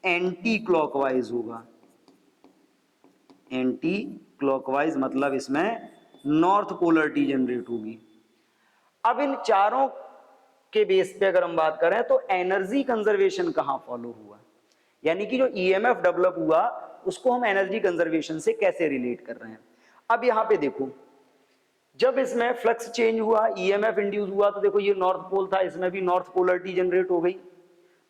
एंटी क्लॉकवाइज होगा। एंटी क्लॉकवाइज मतलब इसमें नॉर्थ पोलरिटी जनरेट होगी। अब इन चारों के बेस पे अगर हम बात करें तो एनर्जी कंजर्वेशन कहां फॉलो हुआ, यानी कि जो ईएमएफ डेवलप हुआ उसको हम एनर्जी कंजर्वेशन से कैसे रिलेट कर रहे हैं। अब यहां पे देखो, जब इसमें फ्लक्स चेंज हुआ, ईएमएफ इंड्यूस हुआ, तो देखो ये नॉर्थ पोल था, इसमें भी नॉर्थ पोलरिटी जनरेट हो गई।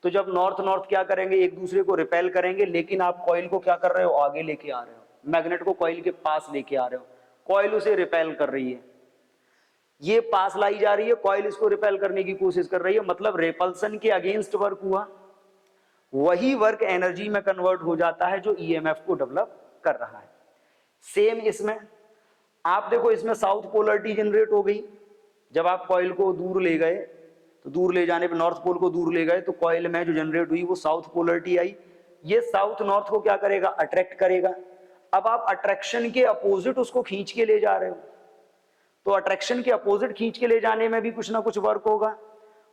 तो जब नॉर्थ नॉर्थ क्या करेंगे, एक दूसरे को रिपेल करेंगे, लेकिन आप कॉइल को क्या कर रहे हो, आगे लेके आ रहे हो, मैग्नेट को कॉइल के पास लेके आ रहे हो, कॉइल उसे रिपेल कर रही है, ये पास लाई जा रही है, कॉइल इसको रिपेल करने की कोशिश कर रही है, मतलब रिपल्सन के अगेंस्ट वर्क हुआ। वही वर्क एनर्जी में कन्वर्ट हो जाता है जो ईएमएफ को डेवलप कर रहा है। सेम इसमें आप देखो, इसमें साउथ पोलरिटी जनरेट हो गई। जब आप कॉइल को दूर ले गए तो दूर ले जाने पे, नॉर्थ पोल को दूर ले गए तो कॉइल में जो जनरेट हुई वो साउथ पोलरिटी आई। ये साउथ नॉर्थ को क्या करेगा, अट्रैक्ट करेगा। अब आप अट्रैक्शन के अपोजिट उसको खींच के ले जा रहे हो, तो अट्रैक्शन के अपोजिट खींच के ले जाने में भी कुछ ना कुछ वर्क होगा,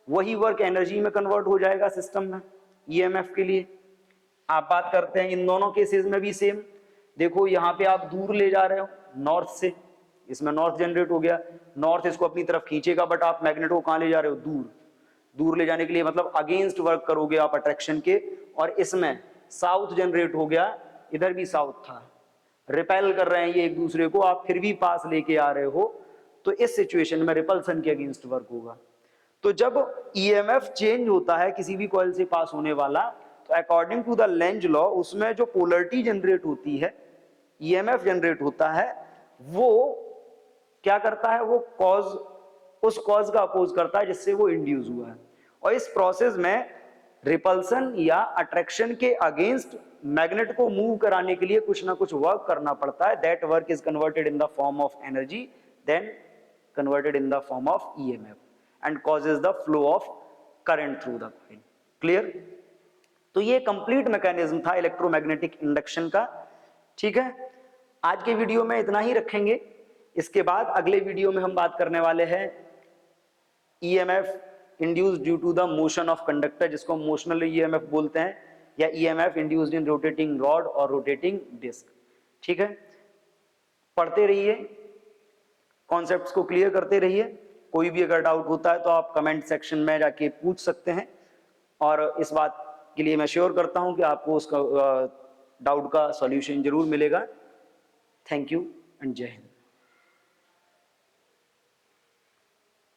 वही वर्क एनर्जी में कन्वर्ट हो जाएगा सिस्टम में ईएमएफ के लिए। आप बात करते हैं इन दोनों केसेस में भी सेम। देखो यहाँ पे आप दूर ले जा रहे हो नॉर्थ से, इसमें नॉर्थ जनरेट हो गया, नॉर्थ इसको अपनी तरफ खींचेगा, बट आप मैग्नेट को कहां ले जा रहे हो, दूर। दूर ले जाने के लिए मतलब अगेंस्ट वर्क करोगे आप अट्रैक्शन के, और इसमें साउथ जनरेट हो गया, इधर भी साउथ था, रिपेल कर रहे हैं ये एक दूसरे को, आप फिर भी पास लेके आ रहे हो, तो इस सिचुएशन में रिपल्सन के अगेंस्ट वर्क होगा। तो जब ईएमएफ चेंज होता है किसी भी कॉइल से पास होने वाला, तो according to the Lenz law उसमें जो पोलरिटी जनरेट होती है, ईएमएफ जनरेट होता है, वो क्या करता है, वो कॉज, उस कॉज का अपोज करता है जिससे वो इंड्यूस हुआ है। और इस प्रोसेस में रिपल्सन या अट्रैक्शन के अगेंस्ट मैग्नेट को मूव कराने के लिए कुछ ना कुछ वर्क करना पड़ता है। That work is converted in the form of energy, then converted in the form of EMF and causes the flow of current through the coil. Clear? तो ये कंप्लीट मैकेनिज्म था इलेक्ट्रोमैग्नेटिक इंडक्शन का। ठीक है, आज के वीडियो में इतना ही रखेंगे। इसके बाद अगले वीडियो में हम बात करने वाले हैं EMF induced due to the motion of conductor, जिसको हम मोशनल ईएमएफ बोलते हैं, या EMF induced in rotating rod और रोटेटिंग डिस्क। ठीक है, पढ़ते रहिए, कॉन्सेप्ट्स को क्लियर करते रहिए। कोई भी अगर डाउट होता है तो आप कमेंट सेक्शन में जाके पूछ सकते हैं, और इस बात के लिए मैं श्योर करता हूं कि आपको उसका डाउट का सॉल्यूशन जरूर मिलेगा। थैंक यू एंड जय हिंद।